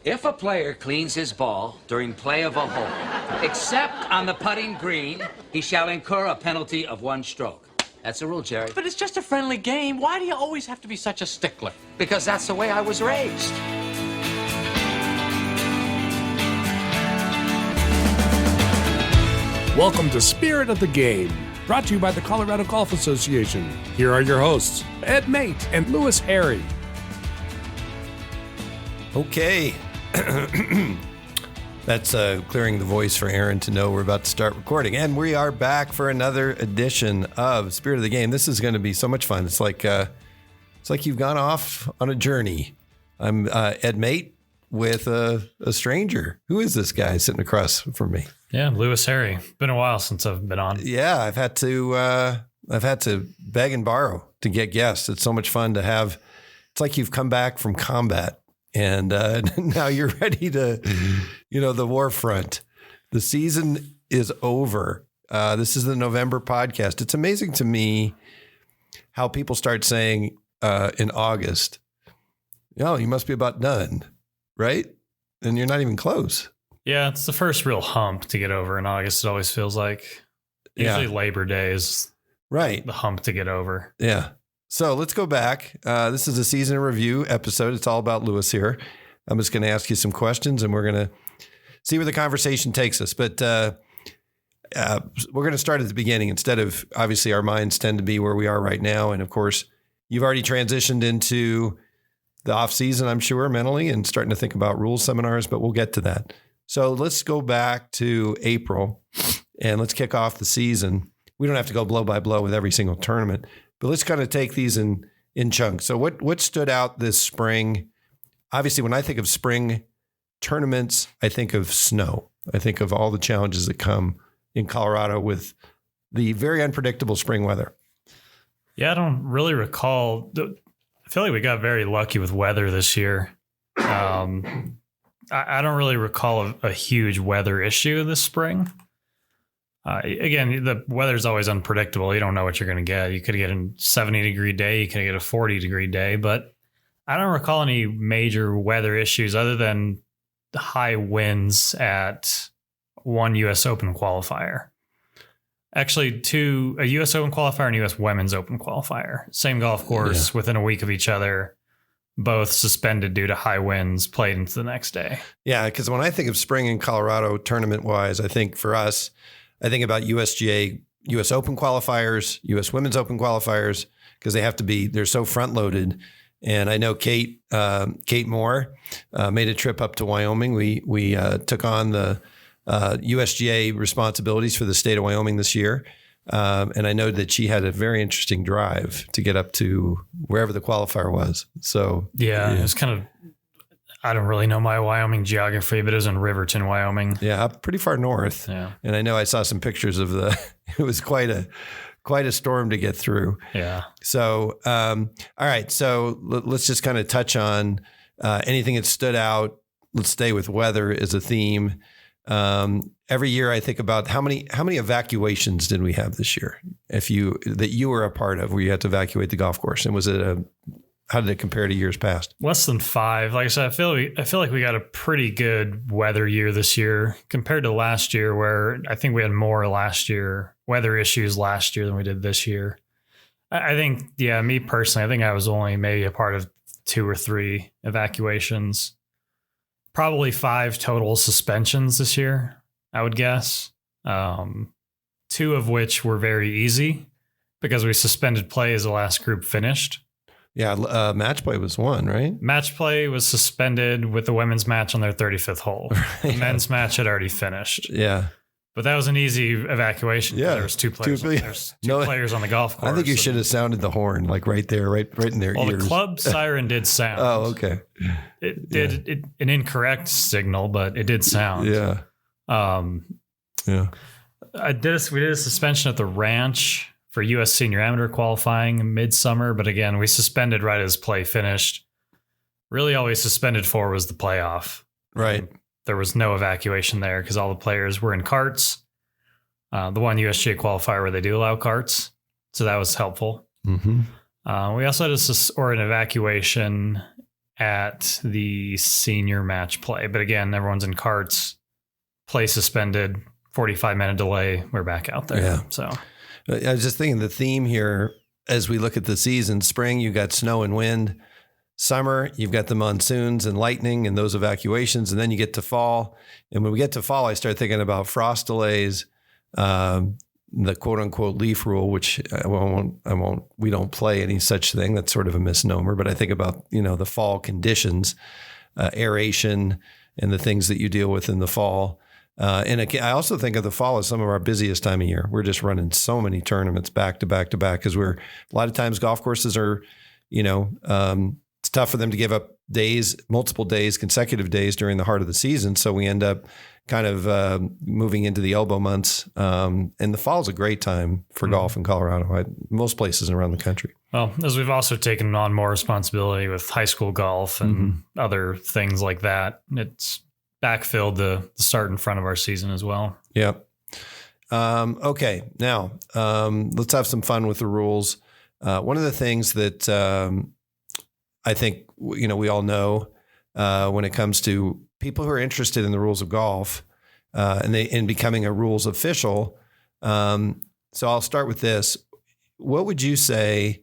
If a player cleans his ball during play of a hole, except on the putting green, he shall incur a penalty of 1 stroke. That's the rule, Jerry. But it's just a friendly game. Why do you always have to be such a stickler? Because that's the way I was raised. Welcome to Spirit of the Game, brought to you by the Colorado Golf Association. Here are your hosts, Ed Mate and Lewis Harry. Okay. That's clearing the voice for Aaron to know we're about to start recording. And we are back for another edition of Spirit of the Game. This is going to be so much fun. It's like you've gone off on a journey. I'm Ed Mate with a stranger. Who is this guy sitting across from me? Yeah, Lewis Harry. Been a while since I've been on. Yeah, I've had to beg and borrow to get guests. It's so much fun to have. It's like you've come back from combat. And now you're ready to, the war front. The season is over. This is the November podcast. It's amazing to me how people start saying in August, you must be about done, right? And you're not even close. Yeah, it's the first real hump to get over in August, it always feels like. Usually Labor Day is right. The hump to get over. Yeah. So let's go back. This is a season review episode. It's all about Lewis here. I'm just going to ask you some questions and we're going to see where the conversation takes us. But we're going to start at the beginning instead of, obviously, our minds tend to be where we are right now. And of course, you've already transitioned into the off season, I'm sure, mentally and starting to think about rules seminars, but we'll get to that. So let's go back to April and let's kick off the season. We don't have to go blow by blow with every single tournament. But let's kind of take these in chunks. So what stood out this spring? Obviously, when I think of spring tournaments, I think of snow. I think of all the challenges that come in Colorado with the very unpredictable spring weather. Yeah, I don't really recall. I feel like we got very lucky with weather this year. I don't really recall a huge weather issue this spring. Again, the weather's always unpredictable. You don't know what you're going to get. You could get a 70-degree day. You could get a 40-degree day. But I don't recall any major weather issues other than the high winds at one U.S. Open qualifier. Actually, a U.S. Open qualifier and U.S. Women's Open qualifier. Same golf course within a week of each other. Both suspended due to high winds, played into the next day. Yeah, because when I think of spring in Colorado tournament-wise, I think for us, I think about USGA, U.S. Open qualifiers, U.S. Women's Open qualifiers, because they're so front loaded. And I know Kate Moore made a trip up to Wyoming. We took on the USGA responsibilities for the state of Wyoming this year. And I know that she had a very interesting drive to get up to wherever the qualifier was. So yeah. It was kind of, I don't really know my Wyoming geography, but it was in Riverton, Wyoming. Yeah, pretty far north. Yeah. And I know I saw some pictures of it was quite a storm to get through. Yeah. So, all right. So let's just kind of touch on anything that stood out. Let's stay with weather as a theme. Every year I think about how many evacuations did we have this year? That you were a part of where you had to evacuate the golf course, and how did it compare to years past? Less than 5. Like I said, I feel like we got a pretty good weather year this year compared to last year, where I think we had more weather issues last year than we did this year. I think, me personally, I think I was only maybe a part of 2 or 3 evacuations. Probably 5 total suspensions this year, I would guess. 2 of which were very easy because we suspended play as the last group finished. Yeah, match play was 1, right? Match play was suspended with the women's match on their 35th hole. The men's match had already finished. Yeah. But that was an easy evacuation. Yeah. There was 2 players. There's 2 players on the golf course. I think you should have sounded the horn, like right there, right in their ears. Well, the club siren did sound. Oh, okay. It did an incorrect signal, but it did sound. Yeah. Yeah. We did a suspension at the ranch for U.S. Senior Amateur qualifying in midsummer, but again, we suspended right as play finished. Really, all we suspended for was the playoff. Right. There was no evacuation there because all the players were in carts. The one USGA qualifier where they do allow carts, so that was helpful. Mm-hmm. We also had an evacuation at the senior match play. But again, everyone's in carts, play suspended, 45-minute delay. We're back out there. Yeah. So I was just thinking the theme here as we look at the season: spring, you got snow and wind. Summer, you've got the monsoons and lightning and those evacuations. And then you get to fall. And when we get to fall, I start thinking about frost delays, the quote unquote leaf rule, which we don't play any such thing. That's sort of a misnomer. But I think about, the fall conditions, aeration, and the things that you deal with in the fall. And I also think of the fall as some of our busiest time of year. We're just running so many tournaments back to back to back because a lot of times golf courses are, it's tough for them to give up days, multiple days, consecutive days during the heart of the season. So we end up kind of moving into the elbow months. And the fall is a great time for golf in Colorado, most places around the country. Well, as we've also taken on more responsibility with high school golf and other things like that, it's backfilled the start in front of our season as well. Yep. Okay. Now, let's have some fun with the rules. One of the things that I think, we all know when it comes to people who are interested in the rules of golf and becoming a rules official. So I'll start with this. What would you say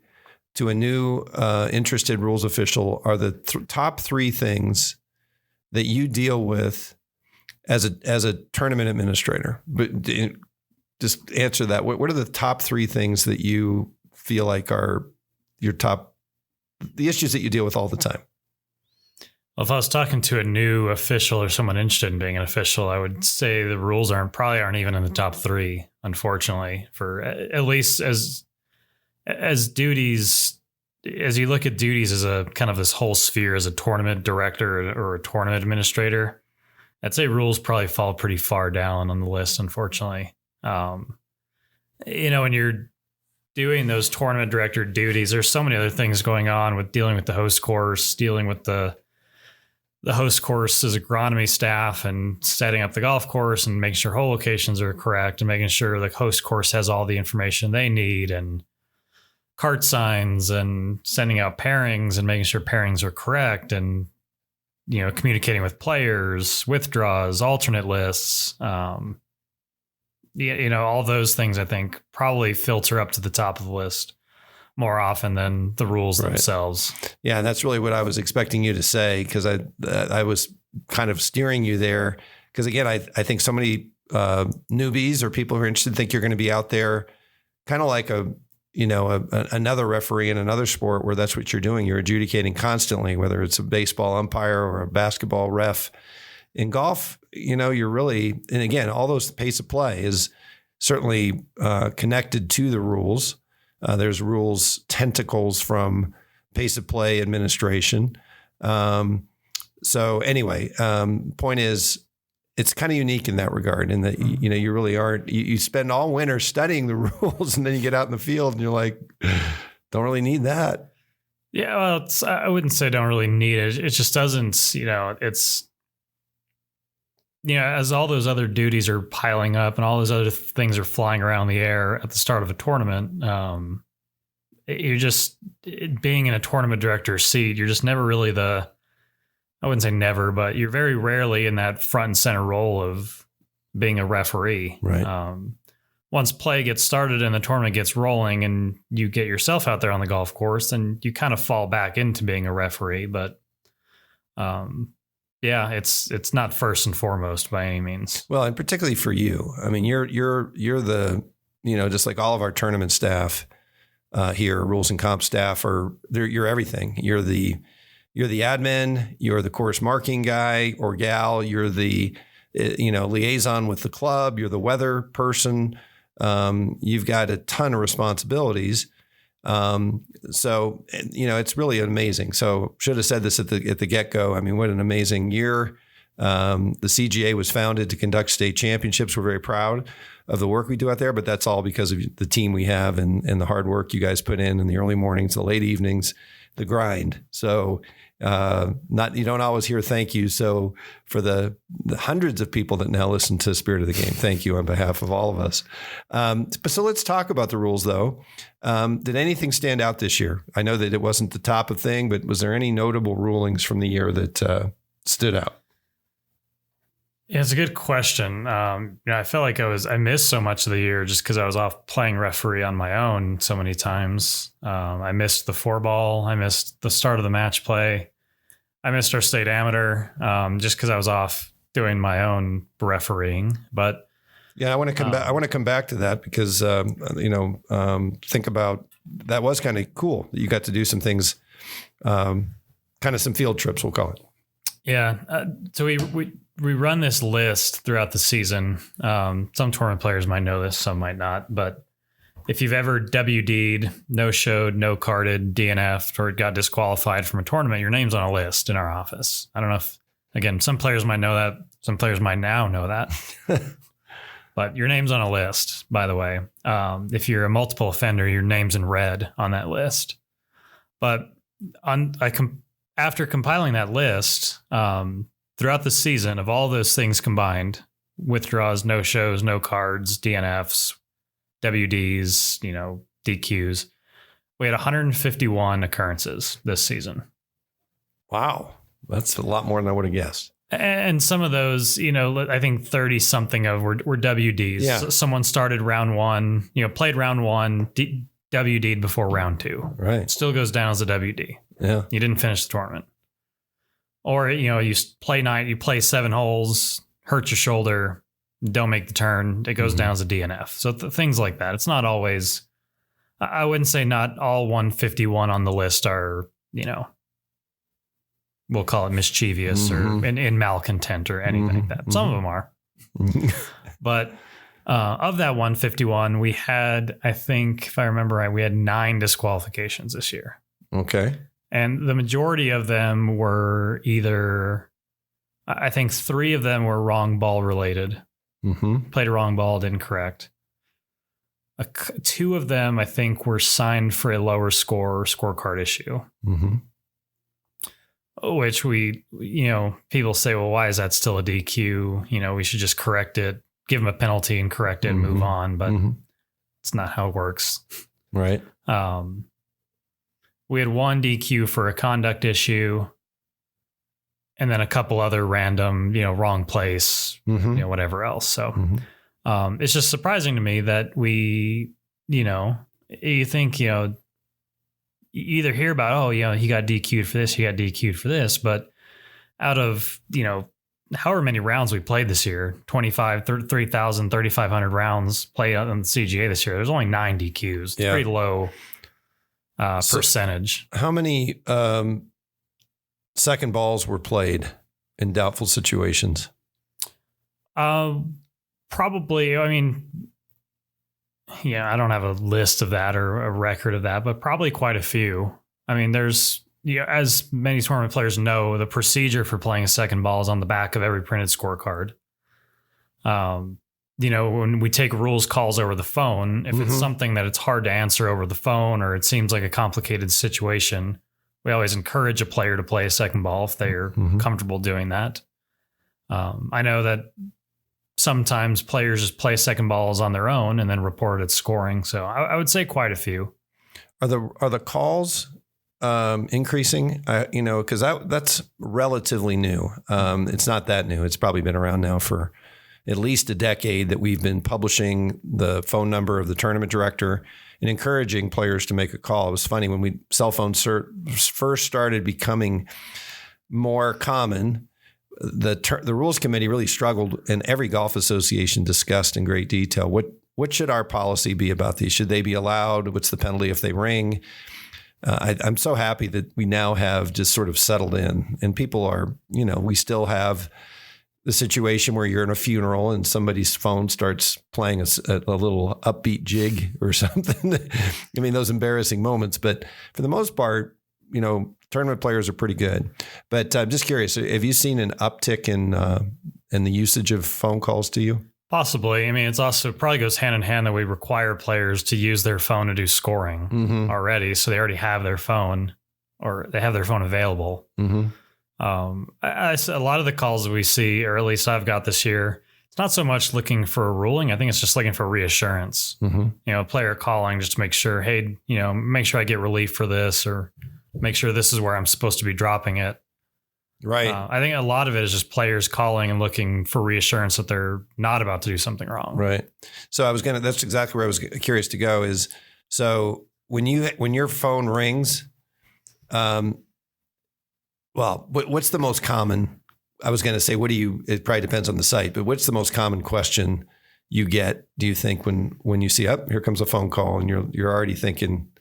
to a new interested rules official are the top three things that you deal with as a tournament administrator? But just answer that. What are the top three things that you feel like are the issues that you deal with all the time? Well, if I was talking to a new official or someone interested in being an official, I would say the rules probably aren't even in the top three, unfortunately, for at least as duties. As you look at duties as a kind of this whole sphere as a tournament director or a tournament administrator, I'd say rules probably fall pretty far down on the list, unfortunately. When you're doing those tournament director duties, there's so many other things going on with dealing with the host course, dealing with the host course's agronomy staff and setting up the golf course and making sure hole locations are correct and making sure the host course has all the information they need and cart signs and sending out pairings and making sure pairings are correct and, communicating with players, withdrawals, alternate lists, all those things I think probably filter up to the top of the list more often than the rules themselves. Yeah, and that's really what I was expecting you to say, because I was kind of steering you there. Because again, I think so many newbies or people who are interested think you're going to be out there kind of like another referee in another sport where that's what you're doing. You're adjudicating constantly, whether it's a baseball umpire or a basketball ref. In golf, you're really, and again, all those pace of play is certainly connected to the rules. There's rules tentacles from pace of play administration. So anyway, point is, it's kind of unique in that regard, in that you really aren't. You spend all winter studying the rules, and then you get out in the field, and you're like, don't really need that. Yeah, well, I wouldn't say don't really need it. It just doesn't. It's. As all those other duties are piling up and all those other things are flying around the air at the start of a tournament, you're just being in a tournament director's seat. You're just never really I wouldn't say never, but you're very rarely in that front and center role of being a referee. Right. Once play gets started and the tournament gets rolling and you get yourself out there on the golf course, then you kind of fall back into being a referee. But, yeah, it's not first and foremost by any means. Well, and particularly for you, I mean, you're the, just like all of our tournament staff here, rules and comp staff you're everything. You're the admin, you're the course marking guy or gal, you're the, liaison with the club, you're the weather person. You've got a ton of responsibilities. So, it's really amazing. So should have said this at the get-go. I mean, what an amazing year. The CGA was founded to conduct state championships. We're very proud of the work we do out there, but that's all because of the team we have and the hard work you guys put in the early mornings, the late evenings, the grind. So, You don't always hear thank you. So for the hundreds of people that now listen to Spirit of the Game, thank you on behalf of all of us. So let's talk about the rules, though. Did anything stand out this year? I know that it wasn't the top of thing, but was there any notable rulings from the year that stood out? Yeah, it's a good question. I felt like I missed so much of the year just because I was off playing referee on my own so many times. I missed the 4-ball. I missed the start of the match play. I missed our state amateur just because I was off doing my own refereeing. But yeah, I want to come back. I want to come back to that because think about that was kind of cool. You got to do some things, kind of some field trips, we'll call it. Yeah. So we run this list throughout the season. Some tournament players might know this, some might not. But if you've ever WD'd, no-showed, no-carded, DNF'd, or got disqualified from a tournament, your name's on a list in our office. I don't know if, again, some players might know that. Some players might now know that. But your name's on a list, by the way. If you're a multiple offender, your name's in red on that list. But after compiling that list, throughout the season of all those things combined, withdrawals, no shows, no cards, DNFs, WDs, DQs, we had 151 occurrences this season. Wow. That's a lot more than I would have guessed. And some of those, I think 30 something of were WDs. Yeah. So someone started round one, played round one, WD'd before round two. Right. Still goes down as a WD. Yeah. You didn't finish the tournament. Or, you play night, you play 7 holes, hurt your shoulder, don't make the turn. It goes down as a DNF. So things like that. It's not always, I wouldn't say not all 151 on the list are, we'll call it mischievous or in malcontent or anything like that. Some of them are. But of that 151, we had, I think, if I remember right, we had 9 disqualifications this year. Okay. And the majority of them were either, I think 3 of them were wrong ball related. Played a wrong ball, didn't correct. 2 of them, I think, were signed for a lower score or scorecard issue. Which people say, well, why is that still a DQ? We should just correct it, give them a penalty and correct it and move on. But it's not how it works. Right. We had 1 DQ for a conduct issue, and then a couple other random, wrong place, whatever else. So it's just surprising to me that we, you think, you either hear about, he got DQ'd for this, he got DQ'd for this, but out of, however many rounds we played this year, 3,000, 3,500 rounds played on the CGA this year, there's only 9 DQs. It's pretty low percentage. How many second balls were played in doubtful situations? Probably, I don't have a list of that or a record of that, but probably quite a few. I mean, there's, as many tournament players know, the procedure for playing a second ball is on the back of every printed scorecard. When we take rules calls over the phone, if it's something that it's hard to answer over the phone or it seems like a complicated situation, we always encourage a player to play a second ball if they're comfortable doing that. I know that sometimes players just play second balls on their own and then report it scoring. So I would say quite a few. Are the calls increasing? Because that's relatively new. It's not that new. It's probably been around now for at least a decade that we've been publishing the phone number of the tournament director and encouraging players to make a call. It was funny when cell phones first started becoming more common. The rules committee really struggled, and every golf association discussed in great detail what should our policy be about these? Should they be allowed? What's the penalty if they ring? I'm so happy that we now have just sort of settled in, and people are, we still have the situation where you're in a funeral and somebody's phone starts playing a little upbeat jig or something. I mean, those embarrassing moments, but for the most part, tournament players are pretty good. But I'm just curious, have you seen an uptick in the usage of phone calls to you? Possibly. I mean, it's also probably goes hand in hand that we require players to use their phone to do scoring already. So they already have their phone. or they have their phone available. Mm-hmm. A lot of the calls that we see, or at least I've got this year, it's not so much looking for a ruling. I think it's just looking for reassurance. Mm-hmm. A player calling just to make sure, hey, make sure I get relief for this, or make sure this is where I'm supposed to be dropping it. Right. I think a lot of it is just players calling and looking for reassurance that they're not about to do something wrong. Right. So that's exactly where I was curious to go is, so when your phone rings, well, what's the most common, I was going to say, it probably depends on the site, but what's the most common question you get, do you think, when you see, here comes a phone call and you're already thinking,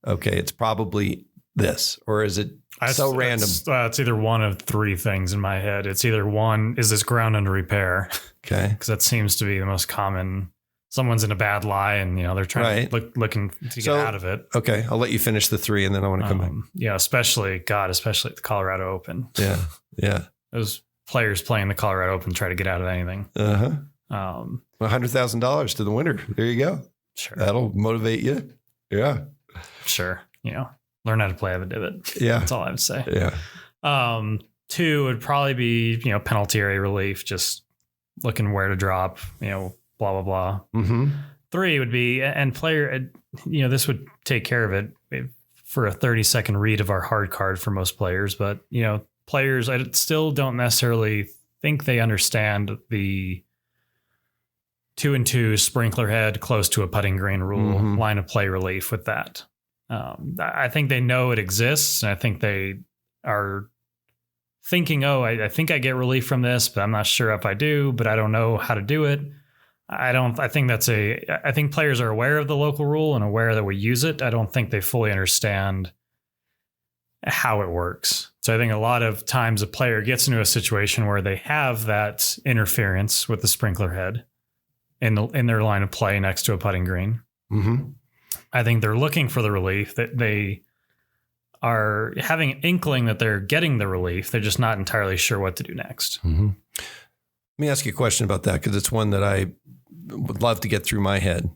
okay, it's probably this, or is it so random? It's either one of three things in my head. It's either one, is this ground under repair? Okay. Because that seems to be the most common. Someone's in a bad lie and, they're trying to looking to get out of it. Okay. I'll let you finish the three and then I want to come back. Yeah. Especially at the Colorado Open. Yeah. Yeah. Those players playing the Colorado Open try to get out of anything. Uh-huh. $100,000 to the winner. There you go. Sure. That'll motivate you. Yeah. Sure. Learn how to play with a divot. Yeah. That's all I would say. Yeah. 2 would probably be, penalty area relief, just looking where to drop, blah, blah, blah. Mm-hmm. 3 would be, and player, this would take care of it for a 30-second read of our hard card for most players. But, players, I still don't necessarily think they understand the 2-and-2 sprinkler head close to a putting green rule line of play relief with that. I think they know it exists, and I think they are thinking, I think I get relief from this, but I'm not sure if I do, but I don't know how to do it. I think players are aware of the local rule and aware that we use it. I don't think they fully understand how it works. So I think a lot of times a player gets into a situation where they have that interference with the sprinkler head in their line of play next to a putting green. Mm-hmm. I think they're looking for the relief, that they are having an inkling that they're getting the relief. They're just not entirely sure what to do next. Mm-hmm. Let me ask you a question about that, because it's one that I would love to get through my head.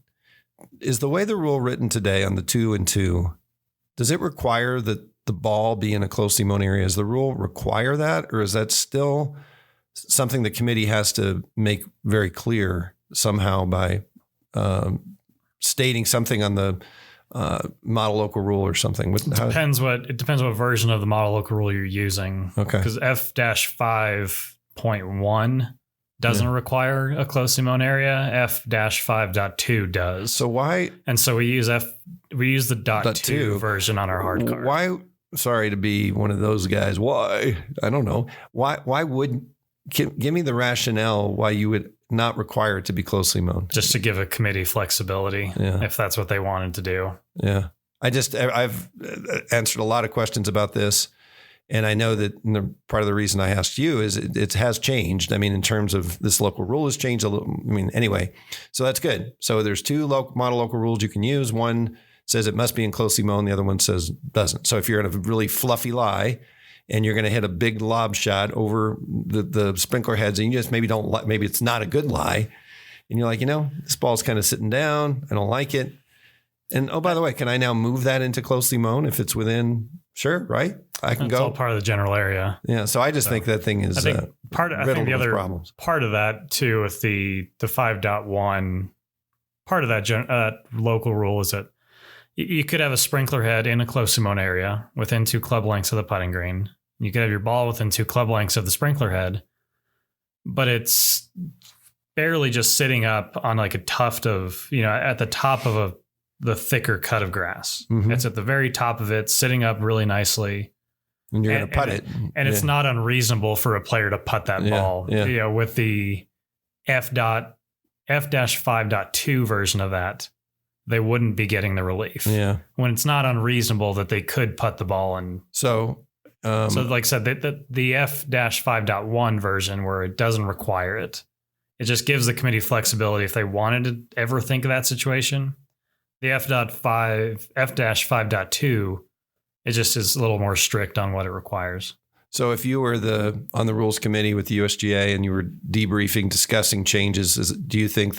Is the way the rule written today on the 2-and-2, does it require that the ball be in a closely mown area? Does the rule require that, or is that still something the committee has to make very clear somehow by stating something on the model local rule or something? It depends what version of the model local rule you're using. Okay. Because F-5.1 doesn't require a closely mown area. F-5.2 does. So why? And so we use the .2 version on our hard card. Why? Sorry to be one of those guys. Why? I don't know. Why would, give me the rationale why you would not require it to be closely mown? Just to give a committee flexibility, if that's what they wanted to do. Yeah. I've answered a lot of questions about this. And I know that part of the reason I asked you is it has changed. I mean, in terms of this local rule has changed a little. I mean, anyway, so that's good. So there's 2 model local rules you can use. One says it must be in closely mown. The other one says doesn't. So if you're in a really fluffy lie and you're going to hit a big lob shot over the sprinkler heads, and you just maybe it's not a good lie, and you're like, this ball's kind of sitting down. I don't like it. And by the way, can I now move that into closely mown if it's within? Sure, right? I can go. It's all part of the general area. Yeah, so I just think that thing is. I think the other problems. Part of that too, with the 5.1, part of that local rule is that you could have a sprinkler head in a closely mown area within 2 club lengths of the putting green. You could have your ball within 2 club lengths of the sprinkler head, but it's barely just sitting up on like a tuft of, at the top of the thicker cut of grass. Mm-hmm. It's at the very top of it, sitting up really nicely. And you're going to putt it. And it's not unreasonable for a player to putt that ball. Yeah. With the F-5.2 version of that, they wouldn't be getting the relief. Yeah. When it's not unreasonable that they could putt the ball. And so like I said, the F-5.1 version where it doesn't require it, it just gives the committee flexibility if they wanted to ever think of that situation. The F-5.2, it just is a little more strict on what it requires. So if you were on the rules committee with the USGA and you were debriefing, discussing changes, do you think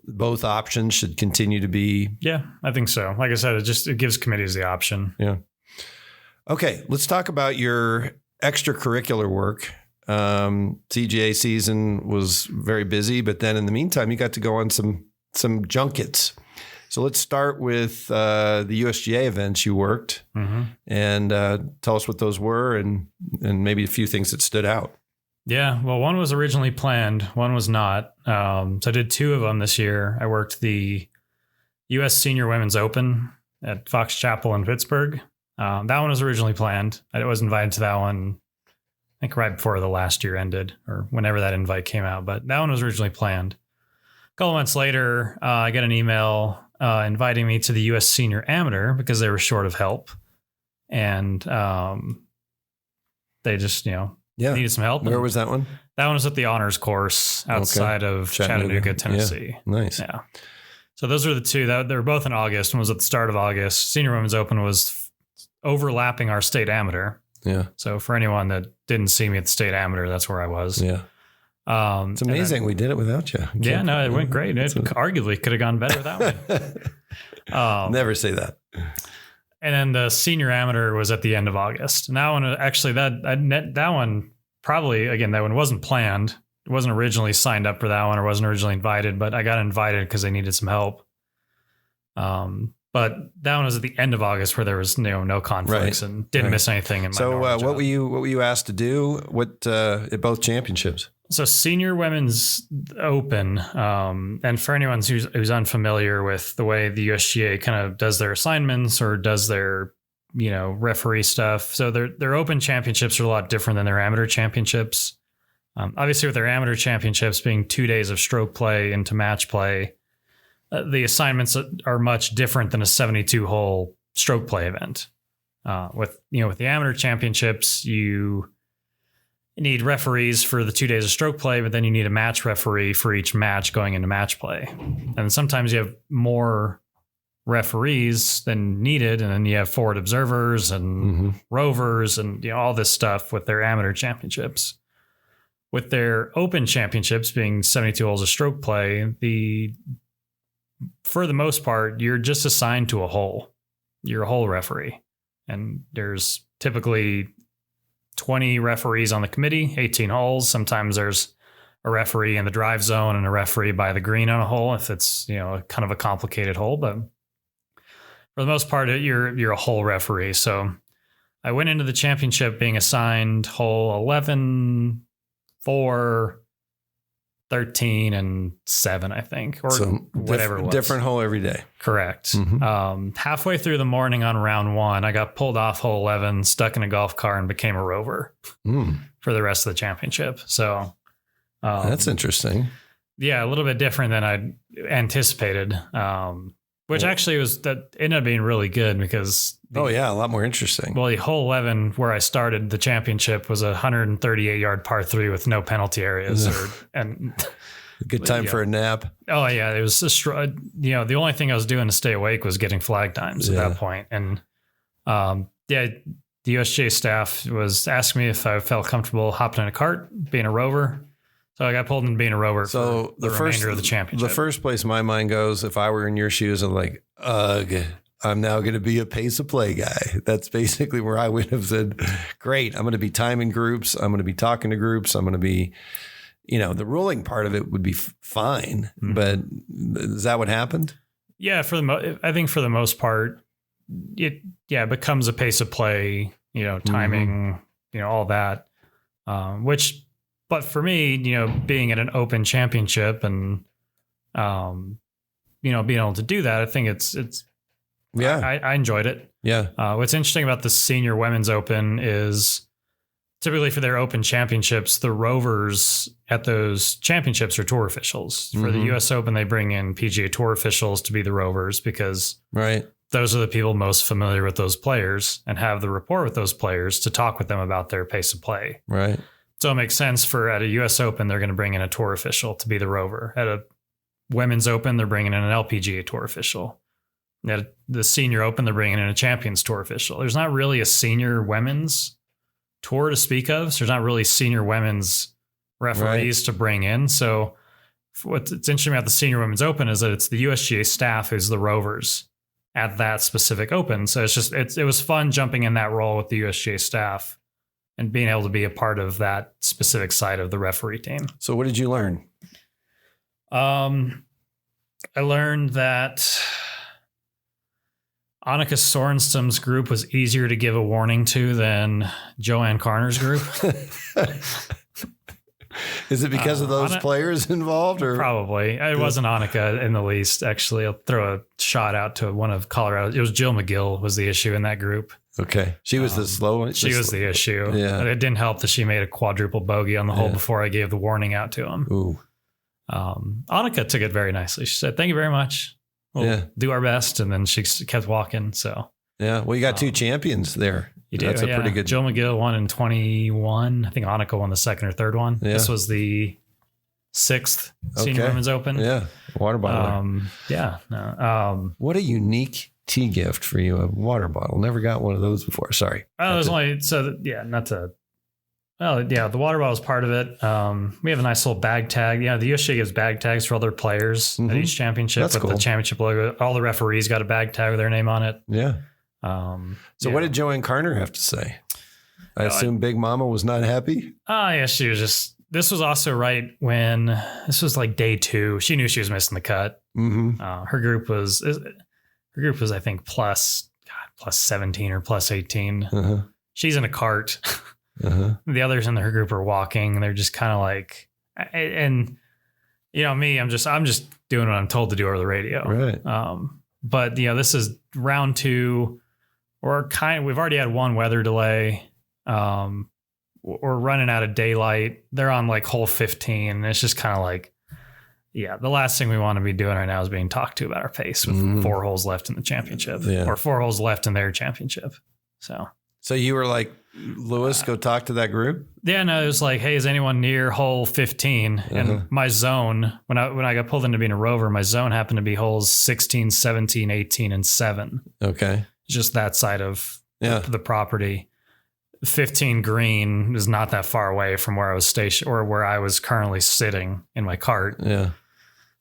both options should continue to be? Yeah, I think so. Like I said, it gives committees the option. Yeah. Okay, let's talk about your extracurricular work. CGA season was very busy, but then in the meantime, you got to go on some junkets. So let's start with the USGA events you worked, and tell us what those were, and maybe a few things that stood out. Yeah, well, one was originally planned, one was not. So I did 2 of them this year. I worked the U.S. Senior Women's Open at Fox Chapel in Pittsburgh. That one was originally planned. I was invited to that one, I think right before the last year ended, or whenever that invite came out. But that one was originally planned. A couple months later, I got an email inviting me to the U.S. Senior Amateur because they were short of help. And they just, needed some help. Where was that one? That one was at the honors course outside of Chattanooga, Tennessee. Yeah. Nice. Yeah. So those are the 2 that they were both in August. One was at the start of August. Senior Women's Open was overlapping our state amateur. Yeah. So for anyone that didn't see me at the state amateur, that's where I was. Yeah. It's amazing we did it without you. Yeah, no, it went great. It arguably could have gone better without me. Never say that. And then the senior amateur was at the end of August. And that one, actually, that one probably, again, that one wasn't planned. It wasn't originally signed up for that one, or wasn't originally invited, but I got invited because they needed some help. But that one was at the end of August, where there was no conflicts, and didn't miss anything in my So normal job. what were you asked to do? What at both championships? So Senior Women's Open, and for anyone who's unfamiliar with the way the USGA kind of does their assignments or does their referee stuff, so their Open championships are a lot different than their amateur championships. Obviously, with their amateur championships being 2 days of stroke play into match play, the assignments are much different than a 72-hole stroke play event. With the amateur championships, you need referees for the 2 days of stroke play, but then you need a match referee for each match going into match play. And sometimes you have more referees than needed, and then you have forward observers and rovers and all this stuff with their amateur championships. With their Open championships being 72 holes of stroke play, for the most part, you're just assigned to a hole. You're a hole referee. And there's typically 20 referees on the committee, 18 holes. Sometimes there's a referee in the drive zone and a referee by the green on a hole if it's, kind of a complicated hole. But for the most part, you're a hole referee. So I went into the championship being assigned hole 11, 4, 13, and 7, I think, or whatever it was. Different hole every day. Correct. Halfway through the morning on round 1, I got pulled off hole 11, stuck in a golf car, and became a rover for the rest of the championship. So that's interesting. Yeah, a little bit different than I anticipated. Which actually ended up being really good because... a lot more interesting. Well, the hole 11, where I started the championship, was a 138-yard par 3 with no penalty areas. Good time for a nap. Oh, yeah. It was the only thing I was doing to stay awake was getting flag times at that point. And the USGA staff was asking me if I felt comfortable hopping in a cart, being a rover. So I got pulled into being a rover for the remainder of the championship. The first place my mind goes, if I were in your shoes, I'm like, ugh, I'm now going to be a pace of play guy. That's basically where I would have said, great, I'm going to be timing groups. I'm going to be talking to groups. I'm going to be, the ruling part of it would be fine. But is that what happened? Yeah, I think for the most part, it becomes a pace of play, timing, all that, but for me, being at an Open championship and, being able to do that, I think it's I enjoyed it. Yeah. What's interesting about the Senior Women's Open is typically for their Open championships, the rovers at those championships are tour officials. For the US Open, they bring in PGA Tour officials to be the rovers because those are the people most familiar with those players and have the rapport with those players to talk with them about their pace of play. Right. So it makes sense at a US Open, they're going to bring in a tour official to be the rover. At a Women's Open, they're bringing in an LPGA Tour official. At the Senior Open, they're bringing in a Champions Tour official. There's not really a senior women's tour to speak of. So there's not really senior women's referees to bring in. So what's interesting about the Senior Women's Open is that it's the USGA staff who's the rovers. at that specific open. So it was fun jumping in that role with the USGA staff and being able to be a part of that specific side of the referee team. So what did you learn? I learned that Annika Sorenstam's group was easier to give a warning to than Joanne Carner's group. Is it because of those players involved? Or probably. It wasn't Annika in the least, actually. I'll throw a shot out to one of Colorado. It was Jill McGill was the issue in that group. Okay. She was the slow one? She was the issue. Yeah. It didn't help that she made a quadruple bogey on the hole before I gave the warning out to him. Ooh. Annika took it very nicely. She said, "Thank you very much. We'll do our best." And then she kept walking. So yeah, well, you got two champions there. You do. That's a pretty good. Jill McGill won in 21. I think Annika won the second or third one. Yeah. This was the 6th Senior Women's Open. Yeah, water bottle. What a unique tea gift for you, a water bottle. Never got one of those before. Sorry. Oh, there's only not to. Well, yeah, the water bottle is part of it. We have a nice little bag tag. Yeah, the USGA gives bag tags for other players at each championship. That's with cool. The championship logo. All the referees got a bag tag with their name on it. Yeah. What did Joanne Carner have to say? I assume Big Mama was not happy. Yeah, she was just. This was also right when this was like day 2. She knew she was missing the cut. Mm-hmm. Her group was I think plus 17 or plus 18. Uh-huh. She's in a cart. Uh-huh. The others in her group are walking, and they're just kind of like, and me, I'm just doing what I'm told to do over the radio. Right. But this is round 2. We've already had one weather delay. We're running out of daylight. They're on like hole 15. And it's just kind of like, the last thing we want to be doing right now is being talked to about our pace with 4 holes left in the championship or 4 holes left in their championship. So you were like, Lewis, go talk to that group? Yeah, no, it was like, hey, is anyone near hole 15? And my zone, when I got pulled into being a rover, my zone happened to be holes 16, 17, 18, and 7. Okay. Just that side of the property. 15 green is not that far away from where I was stationed or where I was currently sitting in my cart. Yeah.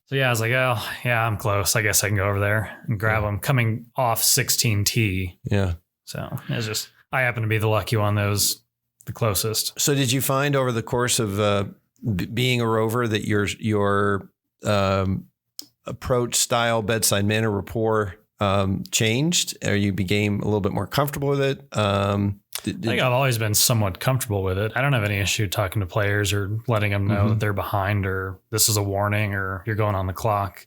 So I was like, oh, yeah, I'm close. I guess I can go over there and grab them coming off 16T. Yeah. So it's just, I happen to be the lucky one that was the closest. So did you find over the course of being a rover that your approach, style, bedside manner, rapport changed, or you became a little bit more comfortable with it? I think I've always been somewhat comfortable with it. I don't have any issue talking to players or letting them know that they're behind or this is a warning or you're going on the clock.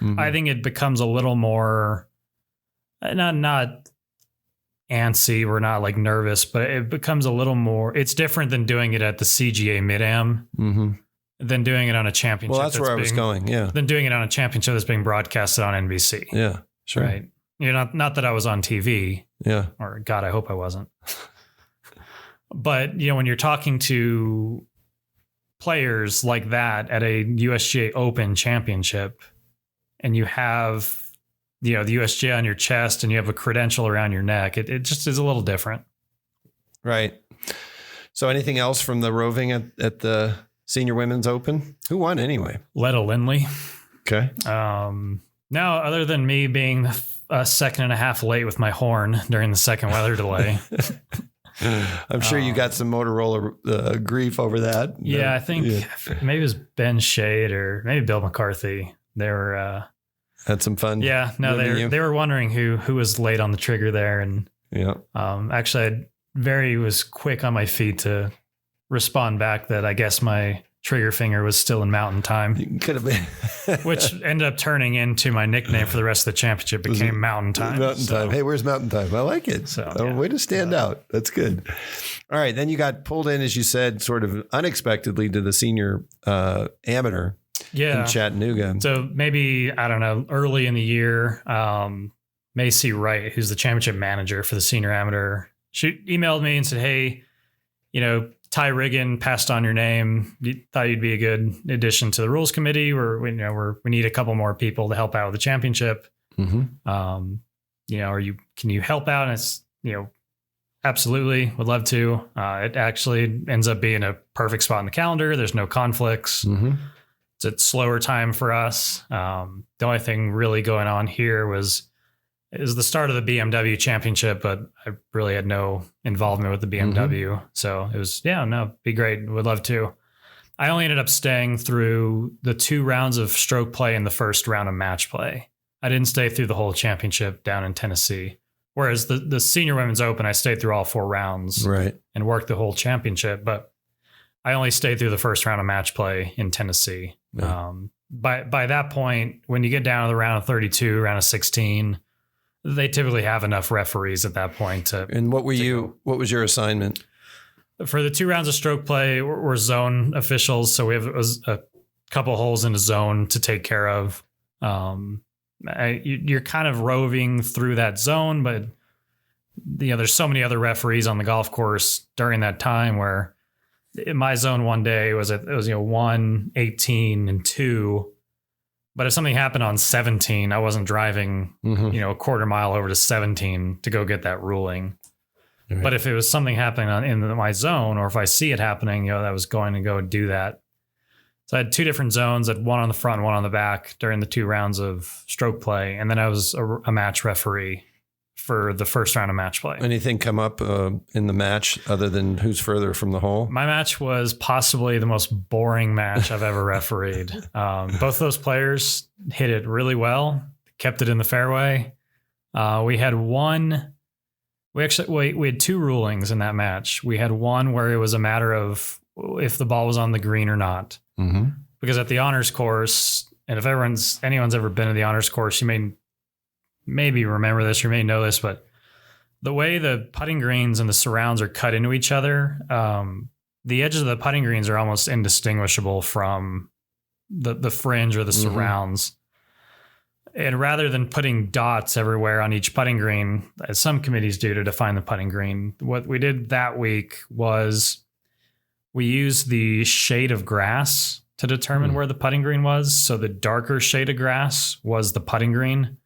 I think it becomes a little more, not antsy. We're not like nervous, but it becomes a little more, it's different than doing it at the CGA Mid-Am than doing it on a championship. Well, that's where I was going. Yeah. Than doing it on a championship that's being broadcasted on NBC. Yeah. Sure. Right. Not that I was on TV. Yeah. Or God, I hope I wasn't. But, when you're talking to players like that at a USGA Open championship and you have, the USGA on your chest and you have a credential around your neck, it just is a little different. Right. So anything else from the roving at the Senior Women's Open? Who won anyway? Letta Lindley. Okay. Now, other than me being a second and a half late with my horn during the second weather delay. I'm sure you got some Motorola grief over that. Yeah, I think maybe it was Ben Shade or maybe Bill McCarthy. They were had some fun. Yeah, no, they were wondering who was late on the trigger there, and actually, I was quick on my feet to respond back that I guess my trigger finger was still in mountain time. Could have been. Which ended up turning into my nickname for the rest of the championship. Became Mountain Time. Mountain Time. Hey, where's Mountain Time? I like it. Way to stand out. That's good. All right. Then you got pulled in, as you said, sort of unexpectedly to the senior amateur in Chattanooga. So maybe, I don't know, early in the year, Macy Wright, who's the championship manager for the senior amateur, she emailed me and said, hey, Ty Riggin passed on your name. Thought you'd be a good addition to the rules committee. We need a couple more people to help out with the championship. Can you help out? And it's, absolutely would love to. It actually ends up being a perfect spot in the calendar. There's no conflicts. It's a slower time for us. The only thing really going on here was it was the start of the BMW championship, but I really had no involvement with the BMW. So it was, be great. Would love to. I only ended up staying through the 2 rounds of stroke play and the first round of match play. I didn't stay through the whole championship down in Tennessee. Whereas the Senior Women's Open, I stayed through all 4 rounds and worked the whole championship. But I only stayed through the first round of match play in Tennessee. Yeah. By that point, when you get down to the round of 32, round of 16, they typically have enough referees at that point to. And what was your assignment? For the 2 rounds of stroke play, we're zone officials. So we have a couple holes in a zone to take care of. You're kind of roving through that zone, but there's so many other referees on the golf course during that time where in my zone one day it was 1, 18, and 2. But if something happened on 17, I wasn't driving, a quarter mile over to 17 to go get that ruling. Right. But if it was something happening in my zone, or if I see it happening, I was going to go do that. So I had 2 different zones, one on the front, one on the back during the 2 rounds of stroke play. And then I was a match referee for the first round of match play. Anything come up in the match other than who's further from the hole? My match was possibly the most boring match I've ever refereed. Both those players hit it really well, kept it in the fairway. We had 2 rulings in that match. We had one where it was a matter of if the ball was on the green or not. Mm-hmm. Because at the honors course, and if anyone's ever been to the honors course, you may maybe remember this, you may know this, but the way the putting greens and the surrounds are cut into each other, the edges of the putting greens are almost indistinguishable from the fringe or the surrounds. And rather than putting dots everywhere on each putting green, as some committees do to define the putting green, what we did that week was we used the shade of grass to determine where the putting green was. So the darker shade of grass was the putting green.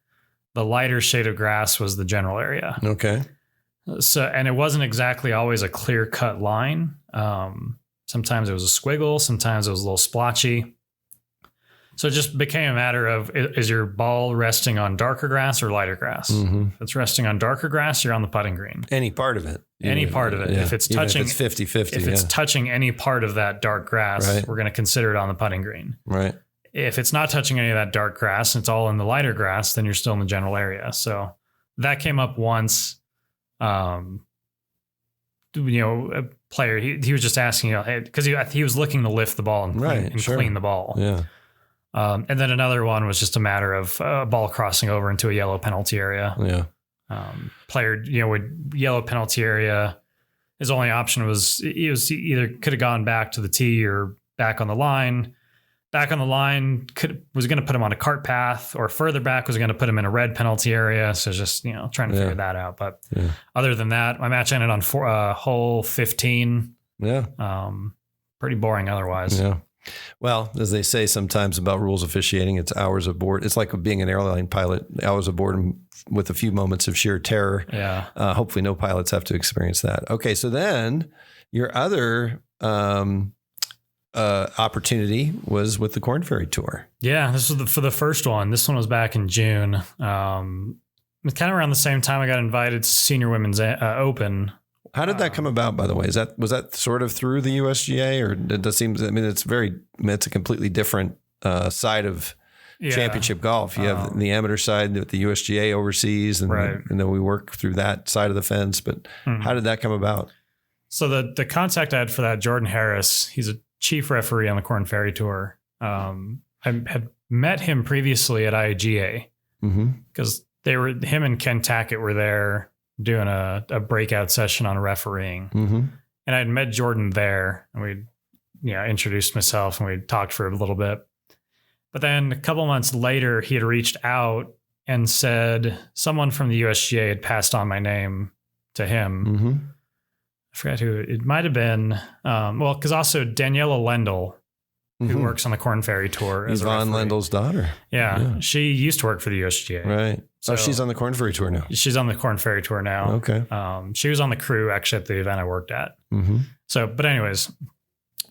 The lighter shade of grass was the general area. Okay. So, and it wasn't exactly always a clear cut line. Sometimes it was a squiggle. Sometimes it was a little splotchy. So it just became a matter of, is your ball resting on darker grass or lighter grass? Mm-hmm. If it's resting on darker grass, you're on the putting green. Any part of it. Any part of it. Yeah. If it's touching, if it's 50-50. If it's touching any part of that dark grass, we're going to consider it on the putting green. Right. If it's not touching any of that dark grass, and it's all in the lighter grass, then you're still in the general area. So that came up once. A player, he was just asking, because he was looking to lift the ball and clean the ball. Yeah. And then another one was just a matter of ball crossing over into a yellow penalty area. Yeah. Player, would yellow penalty area, his only option was he either could have gone back to the tee or back on the line. Back on the line was going to put him on a cart path, or further back was going to put him in a red penalty area. So just, trying to figure that out. But other than that, my match ended on hole 15. Yeah. Pretty boring otherwise. Yeah. Well, as they say sometimes about rules officiating, it's hours aboard. It's like being an airline pilot, hours aboard with a few moments of sheer terror. Yeah. Hopefully no pilots have to experience that. Okay. So then your other opportunity was with the Corn Ferry Tour. Yeah. This was for the first one. This one was back in June. It was kind of around the same time I got invited to Senior Women's Open. How did that come about, by the way? Was that sort of through the USGA, or it does seem? I mean, it's a completely different side of championship golf. You have the amateur side that the USGA oversees, and then we work through that side of the fence. But how did that come about? So the contact I had for that, Jordan Harris, he's a chief referee on the Corn Ferry Tour. I had met him previously at IAGA because him and Ken Tackett were there doing a breakout session on refereeing. And I'd met Jordan there, and we introduced myself, and we talked for a little bit. But then a couple months later, he had reached out and said someone from the USGA had passed on my name to him. I forgot who it might have been. Because also Daniela Lendl, who works on the Corn Ferry Tour, as Yvonne Lendl's daughter. Yeah, she used to work for the USGA. Right. So she's on the Corn Ferry Tour now. She's on the Corn Ferry Tour now. Okay. She was on the crew actually at the event I worked at. So, but anyways,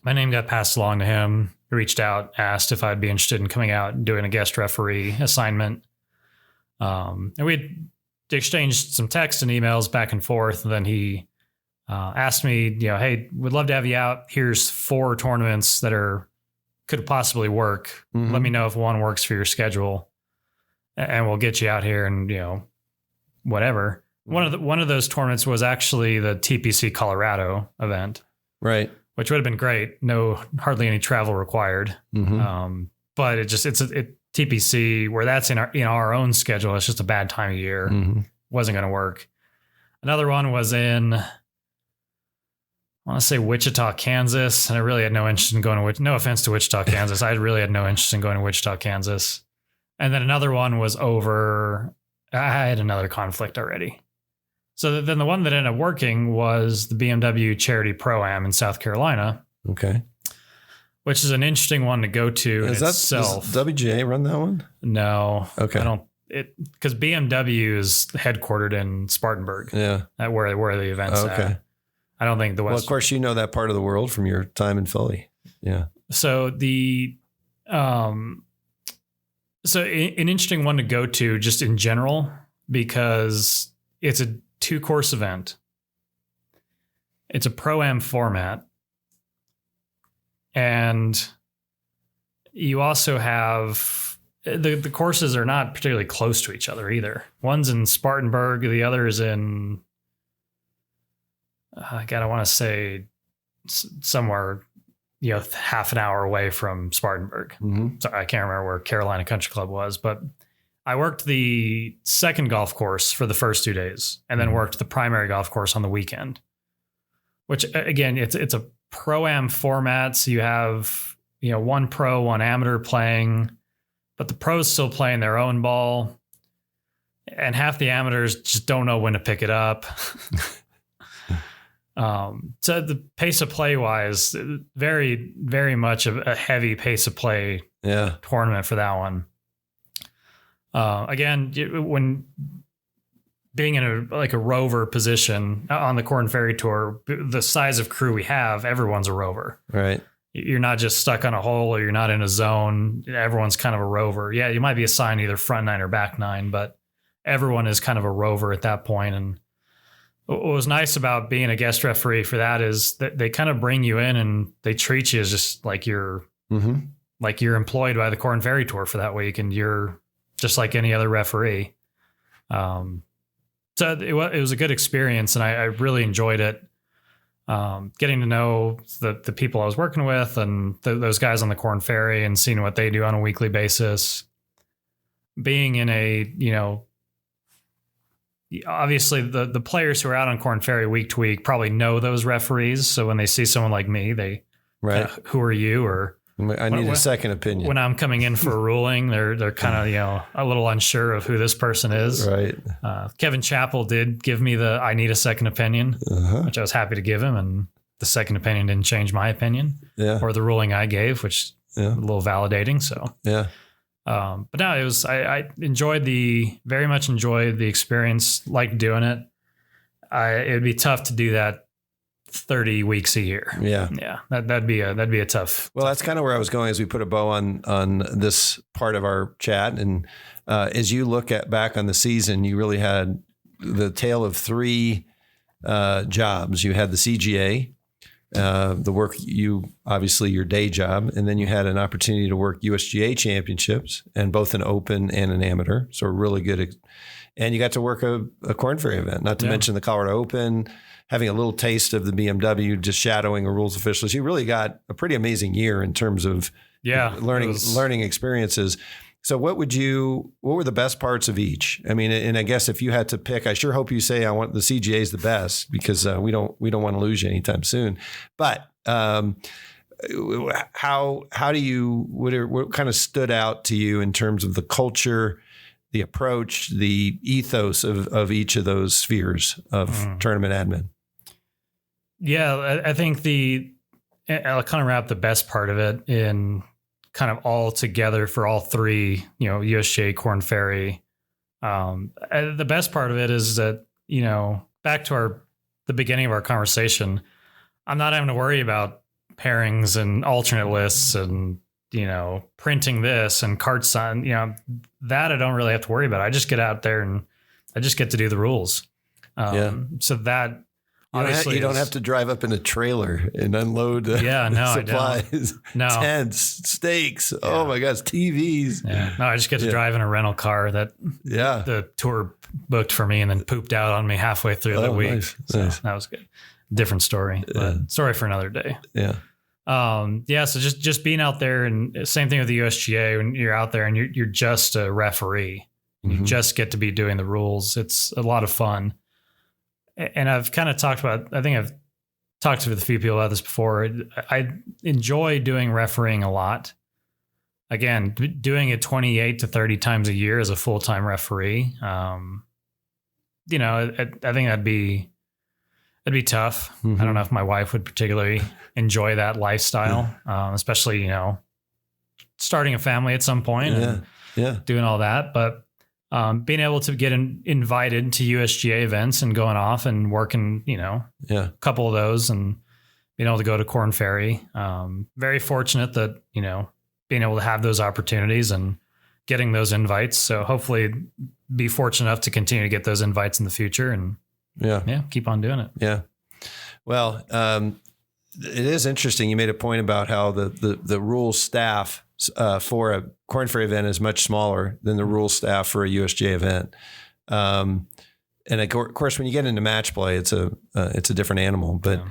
my name got passed along to him. He reached out, asked if I'd be interested in coming out and doing a guest referee assignment. And we exchanged some texts and emails back and forth. And then he asked me, hey, we'd love to have you out. Here's 4 tournaments that could possibly work. Mhm. Let me know if one works for your schedule, and we'll get you out here and, whatever. One of those tournaments was actually the TPC Colorado event, Right. which would have been great. Hardly any travel required. Mm-hmm. But it's TPC where that's in our own schedule. It's just a bad time of year. Mm-hmm. Wasn't going to work. Another one was in, I want to say Wichita, Kansas. And I really had no interest in going to no offense to Wichita, Kansas. I really had no interest in going to Wichita, Kansas. And then another one was I had another conflict already. So then the one that ended up working was the BMW Charity Pro-Am in South Carolina. Okay. Which is an interesting one to go to in itself. Does WGA run that one? No. Okay. I don't. Because BMW is headquartered in Spartanburg. Yeah. Where the event's Okay. at. I don't think the West. Well, of course, you know that part of the world from your time in Philly. Yeah. So an interesting one to go to just in general, because it's a 2-course event. It's a Pro-Am format. And you also have the courses are not particularly close to each other either. One's in Spartanburg, the other is in, I want to say somewhere, half an hour away from Spartanburg. Mm-hmm. So I can't remember where Carolina Country Club was, but I worked the second golf course for the first 2 days and then worked the primary golf course on the weekend, which again, it's a Pro-Am format. So you have, one pro, one amateur playing, but the pros still playing their own ball. And half the amateurs just don't know when to pick it up. So the pace of play wise, very, very much a heavy pace of play tournament for that one. Again, when being in a rover position on the Corn Ferry Tour, the size of crew we have, everyone's a rover. Right. You're not just stuck on a hole or you're not in a zone. Everyone's kind of a rover. Yeah, you might be assigned either front 9 or back 9, but everyone is kind of a rover at that point. And what was nice about being a guest referee for that is that they kind of bring you in and they treat you as just like you're employed by the Corn Ferry Tour for that week, and you're just like any other referee. So it was a good experience, and I really enjoyed it. Getting to know the people I was working with and those guys on the Corn Ferry and seeing what they do on a weekly basis. Being in obviously the players who are out on Corn Ferry week to week probably know those referees. So when they see someone like me, they, who are you? Or I need a second opinion. When I'm coming in for a ruling, they're kind of, a little unsure of who this person is. Right. Kevin Chappell did give me I need a second opinion, which I was happy to give him. And the second opinion didn't change my opinion or the ruling I gave, which a little validating. So, but no, it was, I very much enjoyed the experience, liked doing it. It'd be tough to do that 30 weeks a year. Yeah. That'd be a tough. Well, that's kind of where I was going as we put a bow on this part of our chat. And as you look back on the season, you really had the tale of 3 jobs. You had the CGA, the work obviously your day job, and then you had an opportunity to work USGA championships and both an open and an amateur. So really good. And you got to work a Corn Ferry event, not to mention the Colorado Open, having a little taste of the BMW, just shadowing a rules official. You really got a pretty amazing year in terms of learning experiences. So what were the best parts of each? I mean, and I guess if you had to pick, I sure hope you say I want the CGA is the best, because we don't want to lose you anytime soon. But what kind of stood out to you in terms of the culture, the approach, the ethos of each of those spheres of tournament admin? Yeah, I think I'll kind of wrap the best part of it in kind of all together for all 3, USGA, Corn Ferry. The best part of it is that, back to the beginning of our conversation, I'm not having to worry about pairings and alternate lists and, printing this and cart sign, that I don't really have to worry about. I just get out there and I just get to do the rules. So that obviously you don't have to drive up in a trailer and unload supplies, tents, steaks. Yeah. Oh my gosh, TVs. Yeah. No, I just get to drive in a rental car that the tour booked for me and then pooped out on me halfway through the week. Nice. So that was good. Different story, but story for another day. Yeah. So just being out there, and same thing with the USGA, when you're out there and you're just a referee and you just get to be doing the rules. It's a lot of fun. And I've kind of talked about, I think I've talked with a few people about this before. I enjoy doing refereeing a lot. Again, doing it 28 to 30 times a year as a full-time referee. I think that'd be tough. I don't know if my wife would particularly enjoy that lifestyle, especially, starting a family at some point and doing all that. But being able to get invited to USGA events and going off and working, a couple of those and being able to go to Corn Ferry. Very fortunate that, being able to have those opportunities and getting those invites. So hopefully be fortunate enough to continue to get those invites in the future and keep on doing it. Yeah. Well, it is interesting. You made a point about how the rules staff for a Corn Ferry event is much smaller than the rules staff for a USGA event. And of course, when you get into match play, it's a different animal. But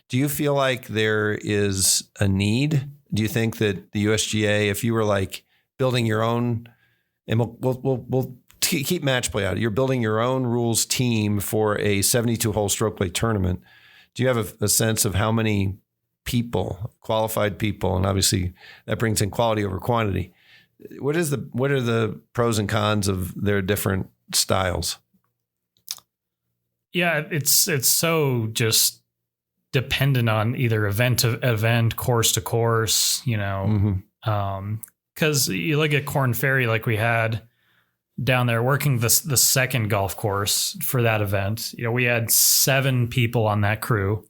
do you feel like there is a need? Do you think that the USGA, if you were like building your own, and we'll keep match play out, you're building your own rules team for a 72-hole stroke play tournament. Do you have a sense of how many people, qualified people, and obviously that brings in quality over quantity? What are the pros and cons of their different styles? Yeah, it's so just dependent on either event to event, course to course, because you look at Corn Ferry, like we had down there working the second golf course for that event. We had 7 people on that crew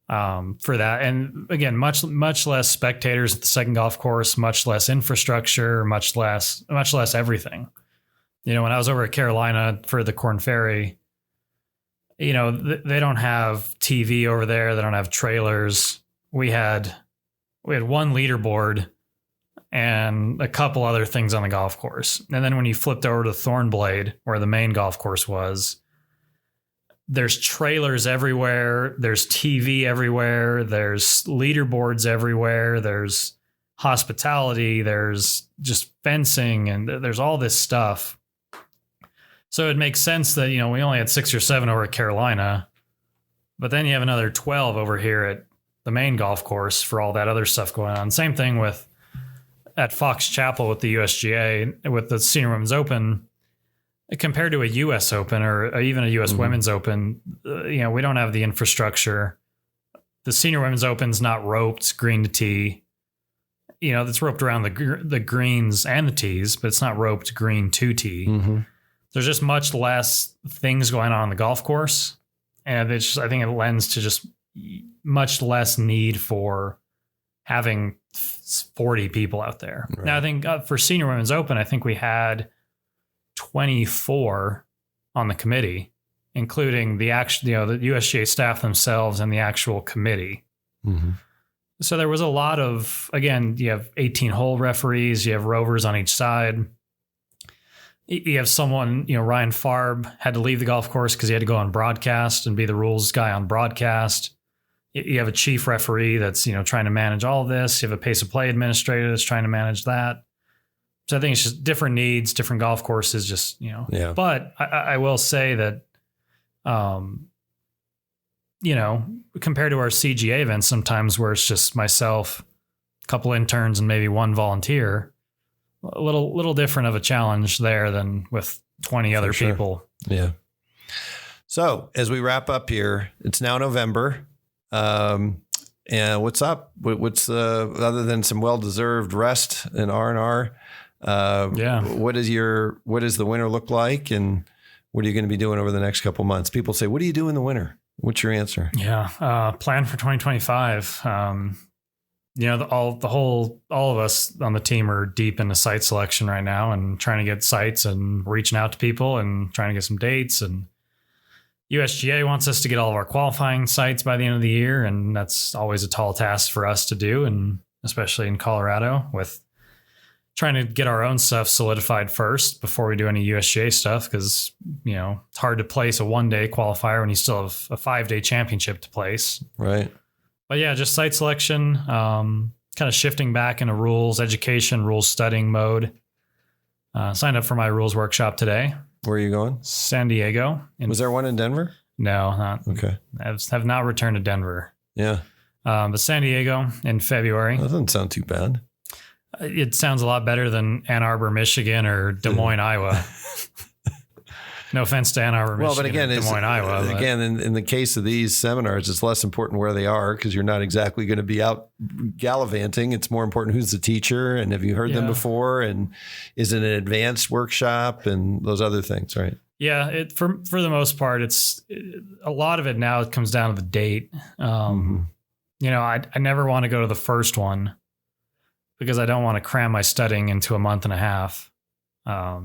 for that. And again, much less spectators at the second golf course, much less infrastructure, much less everything. When I was over at Carolina for the Corn Ferry, they don't have TV over there. They don't have trailers. We had one leaderboard and a couple other things on the golf course. And then when you flipped over to Thornblade, where the main golf course was, there's trailers everywhere. There's TV everywhere. There's leaderboards everywhere. There's hospitality. There's just fencing, and there's all this stuff. So it makes sense that, we only had 6 or 7 over at Carolina, but then you have another 12 over here at the main golf course for all that other stuff going on. Same thing at Fox Chapel with the USGA, with the Senior Women's Open, compared to a U.S. Open or even a U.S. Women's Open. We don't have the infrastructure. The Senior Women's Open's not roped green to tee. It's roped around the greens and the tees, but it's not roped green to tee. There's just much less things going on the golf course. And I think it lends to just much less need for having 40 people out there. Right. Now, I think for Senior Women's Open, I think we had 24 on the committee, including the USGA staff themselves and the actual committee. So there was a lot of, again, you have 18-hole referees, you have rovers on each side. You have someone, Ryan Farb had to leave the golf course because he had to go on broadcast and be the rules guy on broadcast. You have a chief referee that's, trying to manage all of this. You have a pace of play administrator that's trying to manage that. So I think it's just different needs, different golf courses, just, Yeah. But I will say that, compared to our CGA events sometimes where it's just myself, a couple interns, and maybe one volunteer, a little different of a challenge there than with 20 other people. Yeah. So as we wrap up here, it's now November. And what's up? What's other than some well-deserved rest and R&R? What does the winter look like, and what are you going to be doing over the next couple months? People say, what do you do in the winter? What's your answer? Yeah. Plan for 2025. all of us on the team are deep into site selection right now and trying to get sites and reaching out to people and trying to get some dates. And USGA wants us to get all of our qualifying sites by the end of the year. And that's always a tall task for us to do. And especially in Colorado with trying to get our own stuff solidified first before we do any USGA stuff. Cause it's hard to place a 1-day qualifier when you still have a 5-day championship to place. Right. But yeah, just site selection, kind of shifting back into rules education, rules studying mode. Signed up for my rules workshop today. Where are you going? San Diego. Was there one in Denver? No, not. Okay. Have not returned to Denver. Yeah. But San Diego in February. That doesn't sound too bad. It sounds a lot better than Ann Arbor, Michigan or Des Moines, Iowa. No offense to Ann Arbor, Michigan, But again, Des Moines, Iowa. Again, in the case of these seminars, it's less important where they are because you're not exactly going to be out gallivanting. It's more important who's the teacher and have you heard them before and is it an advanced workshop and those other things, right? Yeah, for the most part, it's a lot of it now. It comes down to the date. I never want to go to the first one because I don't want to cram my studying into a month and a half. I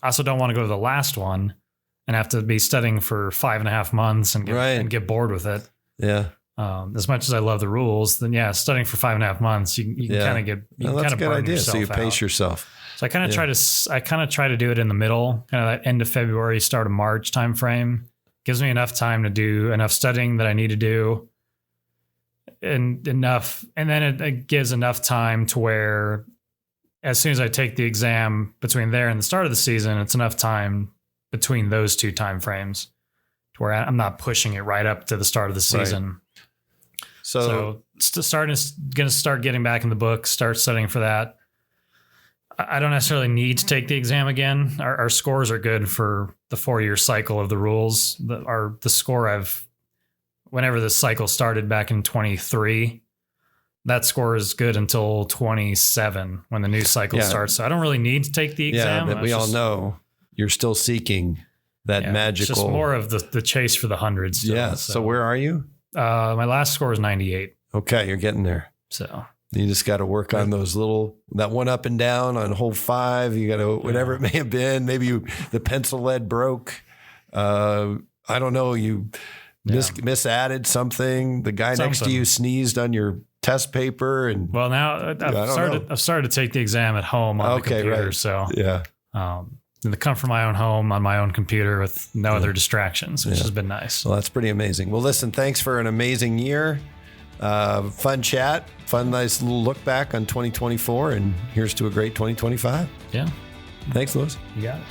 also don't want to go to the last one and have to be studying for 5.5 months and get bored with it. Yeah. As much as I love the rules, then studying for 5.5 months, you can kind of get, that's a good idea. So you pace yourself. So I kind of try to do it in the middle, kind of that end of February, start of March timeframe. Gives me enough time to do enough studying that I need to do and then it gives enough time to where as soon as I take the exam between there and the start of the season, it's enough time between those two time frames to where I'm not pushing it right up to the start of the season. Right. So going to start getting back in the book, start studying for that. I don't necessarily need to take the exam again. Our scores are good for the 4-year cycle of the rules. The score whenever the cycle started back in 23, that score is good until 27 when the new cycle starts. So I don't really need to take the exam. Yeah, but we all know you're still seeking that magical. It's just more of the chase for the hundreds. Still, yeah. So where are you? My last score is 98. Okay, you're getting there. So you just got to work on that one up and down on hole 5. You got to, whatever it may have been, maybe the pencil lead broke. I don't know. You misadded something. The guy next to you sneezed on your test paper. And well, now I've started to take the exam at home on the computer. Right. So in the comfort of my own home on my own computer with no other distractions, which has been nice. Well, that's pretty amazing. Well, listen, thanks for an amazing year. Fun chat, nice little look back on 2024, and here's to a great 2025. Yeah. Thanks, Louis. You got it.